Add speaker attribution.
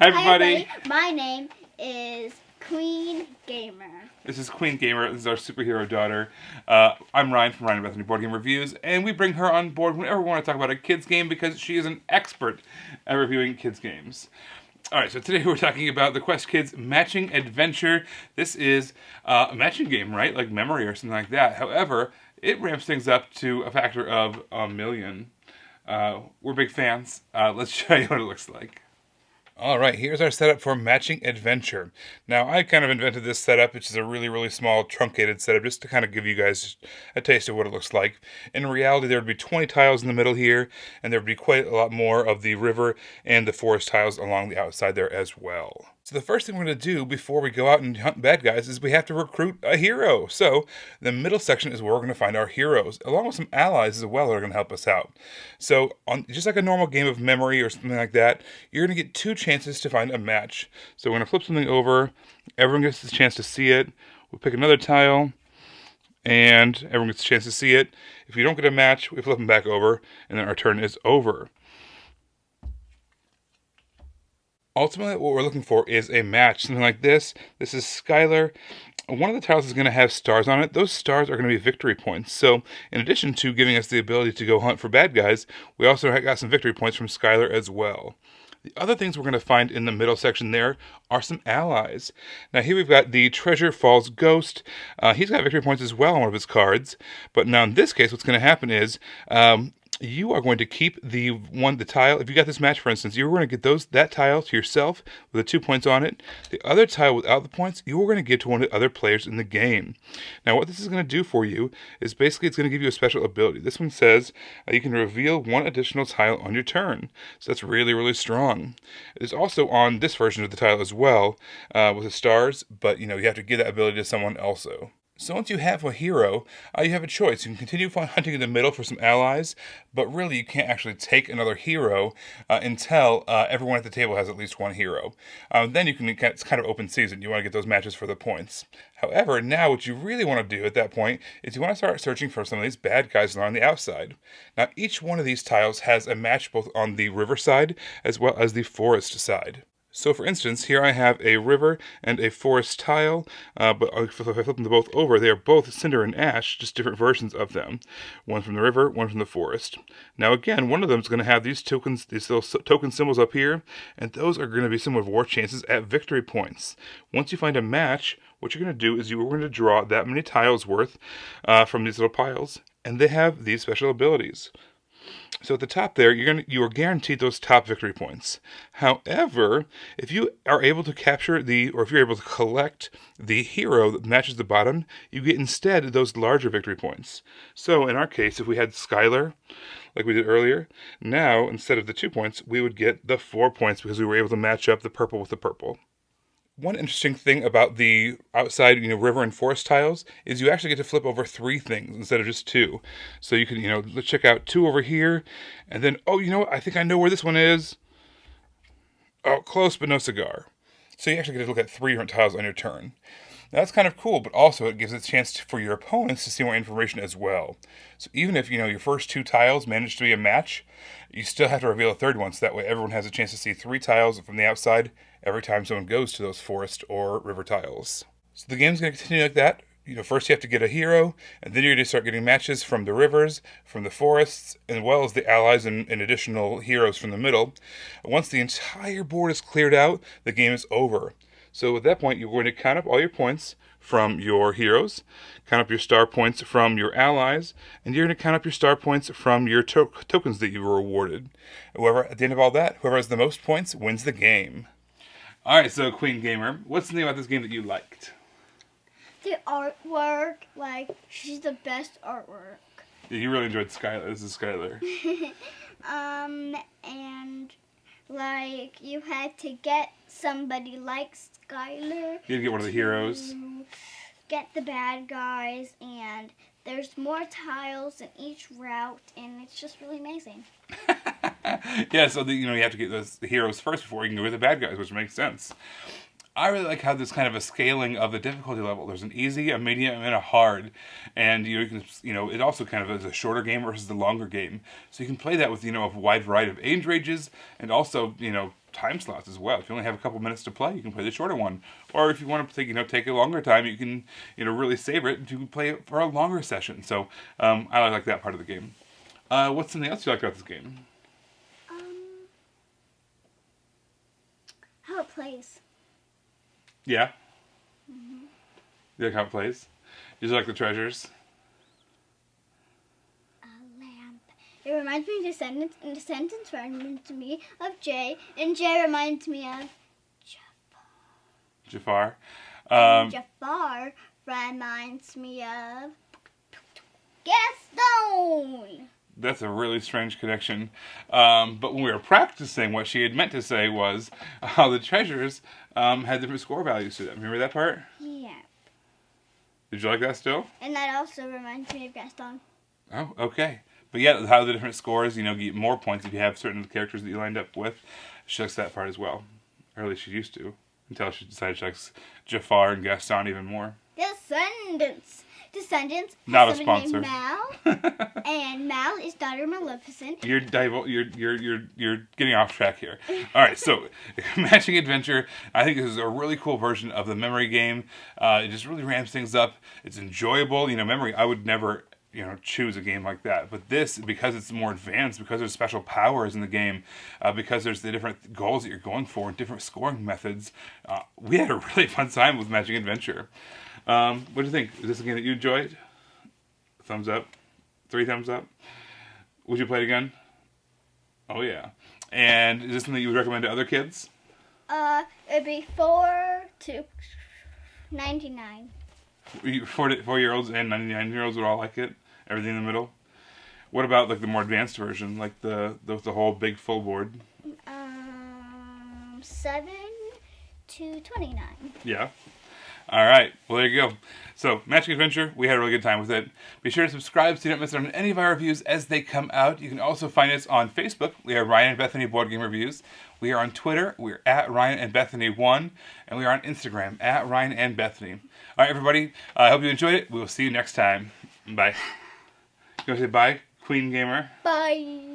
Speaker 1: Hi everybody.
Speaker 2: My name is Queen Gamer.
Speaker 1: This is Queen Gamer. This is our superhero daughter. I'm Ryan from Ryan and Bethany Board Game Reviews, and we bring her on board whenever we want to talk about a kids game because she is an expert at reviewing kids games. Alright, so today we're talking about the Quest Kids Matching Adventure. This is a matching game, right? Like memory or something like that. However, it ramps things up to a factor of 1,000,000. We're big fans. Let's show you what it looks like. Alright, here's our setup for Matching Adventure. Now, I kind of invented this setup, which is a really, really small, truncated setup, just to kind of give you guys a taste of what it looks like. In reality, there would be 20 tiles in the middle here, and there would be quite a lot more of the river and the forest tiles along the outside there as well. So the first thing we're going to do before we go out and hunt bad guys is we have to recruit a hero. So the middle section is where we're going to find our heroes, along with some allies as well that are going to help us out. So just like a normal game of memory or something like that, you're going to get 2 chances to find a match. So we're going to flip something over. Everyone gets a chance to see it. We'll pick another tile, and everyone gets a chance to see it. If you don't get a match, we flip them back over, and then our turn is over. Ultimately, what we're looking for is a match, something like this. This is Skylar. One of the tiles is going to have stars on it. Those stars are going to be victory points. So, in addition to giving us the ability to go hunt for bad guys, we also got some victory points from Skylar as well. The other things we're going to find in the middle section there are some allies. Now here we've got the Treasure Falls Ghost. He's got victory points as well on one of his cards. But now in this case, what's going to happen is you are going to keep the tile. If you got this match, for instance, you're going to get that tile to yourself with the 2 points on it. The other tile without the points, you're going to give to one of the other players in the game. Now, what this is going to do for you is basically it's going to give you a special ability. This one says you can reveal 1 additional tile on your turn. So that's really, really strong. It is also on this version of the tile as well with the stars, but you have to give that ability to someone also. So once you have a hero, you have a choice. You can continue hunting in the middle for some allies, but really you can't actually take another hero until everyone at the table has at least 1 hero. Then it's kind of open season. You want to get those matches for the points. However, now what you really want to do at that point is you want to start searching for some of these bad guys along the outside. Now each one of these tiles has a match both on the river side as well as the forest side. So for instance, here I have a river and a forest tile, but if I flip them both over, they are both cinder and ash, just different versions of them. One from the river, one from the forest. Now again, one of them is going to have these tokens, these little token symbols up here, and those are going to be some of war chances at victory points. Once you find a match, what you're going to do is you're going to draw that many tiles worth from these little piles, and they have these special abilities. So at the top there, you are guaranteed those top victory points. However, if you are able to capture if you're able to collect the hero that matches the bottom, you get instead those larger victory points. So in our case, if we had Skylar, like we did earlier, now instead of the 2 points, we would get the 4 points because we were able to match up the purple with the purple. One interesting thing about the outside, river and forest tiles is you actually get to flip over 3 things instead of just 2. So you can, let's check out 2 over here, and then, I think I know where this one is. Oh, close, but no cigar. So you actually get to look at 3 different tiles on your turn. Now, that's kind of cool, but also it gives a chance for your opponents to see more information as well. So even if, your first 2 tiles manage to be a match, you still have to reveal a 3rd one, so that way everyone has a chance to see 3 tiles from the outside every time someone goes to those forest or river tiles. So the game's going to continue like that. First you have to get a hero, and then you're going to start getting matches from the rivers, from the forests, as well as the allies and additional heroes from the middle. Once the entire board is cleared out, the game is over. So at that point, you're going to count up all your points from your heroes, count up your star points from your allies, and you're going to count up your star points from your tokens that you were awarded. At the end of all that, whoever has the most points wins the game. Alright, so Queen Gamer, what's the name about this game that you liked?
Speaker 2: The artwork, she's the best artwork.
Speaker 1: Yeah, you really enjoyed Skylar. This is Skylar.
Speaker 2: And you had to get somebody like Skylar.
Speaker 1: You had to get one of the heroes.
Speaker 2: Get the bad guys, and there's more tiles in each route, and it's just really amazing.
Speaker 1: Yeah, so you have to get the heroes first before you can go with the bad guys, which makes sense. I really like how there's kind of a scaling of the difficulty level. There's an easy, a medium, and a hard. And you can, it also kind of is a shorter game versus the longer game. So you can play that with, a wide variety of age ranges and also, time slots as well. If you only have a couple minutes to play, you can play the shorter one. Or if you want to take a longer time, you can really savor it to play it for a longer session. So I like that part of the game. What's something else you like about this game?
Speaker 2: How it plays.
Speaker 1: Yeah. You like how it plays? You like the treasures?
Speaker 2: It reminds me of Descendants, and Descendants reminds me of Jay, and Jay reminds me of
Speaker 1: Jafar.
Speaker 2: And Jafar reminds me of Gaston.
Speaker 1: That's a really strange connection. But when we were practicing, what she had meant to say was how the treasures had different score values to them. Remember that part?
Speaker 2: Yeah.
Speaker 1: Did you like that still?
Speaker 2: And that also reminds me of Gaston.
Speaker 1: Oh, okay. But yeah, how the different scores, you get more points if you have certain characters that you lined up with. She likes that part as well. Or at least she used to. Until she decided she likes Jafar and Gaston even more.
Speaker 2: Descendants.
Speaker 1: Not a
Speaker 2: has
Speaker 1: sponsor.
Speaker 2: Named Mal, and Mal is daughter Maleficent.
Speaker 1: You're getting off track here. All right, so Matching Adventure. I think this is a really cool version of the memory game. It just really ramps things up. It's enjoyable. Memory. I would never choose a game like that. But this, because it's more advanced, because there's special powers in the game, because there's the different goals that you're going for, different scoring methods, we had a really fun time with Matching Adventure. What do you think? Is this a game that you enjoyed? Thumbs up? 3 thumbs up? Would you play it again? Oh yeah. And is this something you would recommend to other kids?
Speaker 2: It'd be 4 to 99.
Speaker 1: 4-year-olds and 99-year-olds would all like it? Everything in the middle? What about the more advanced version, like the whole big full board?
Speaker 2: 7 to 29.
Speaker 1: Yeah. All right. Well, there you go. So, Matching Adventure, we had a really good time with it. Be sure to subscribe so you don't miss out on any of our reviews as they come out. You can also find us on Facebook. We are Ryan and Bethany Board Game Reviews. We are on Twitter. We're at Ryan and Bethany 1. And we are on Instagram, at Ryan and Bethany. All right, everybody. I hope you enjoyed it. We will see you next time. Bye. You want to say bye, Queen Gamer?
Speaker 2: Bye.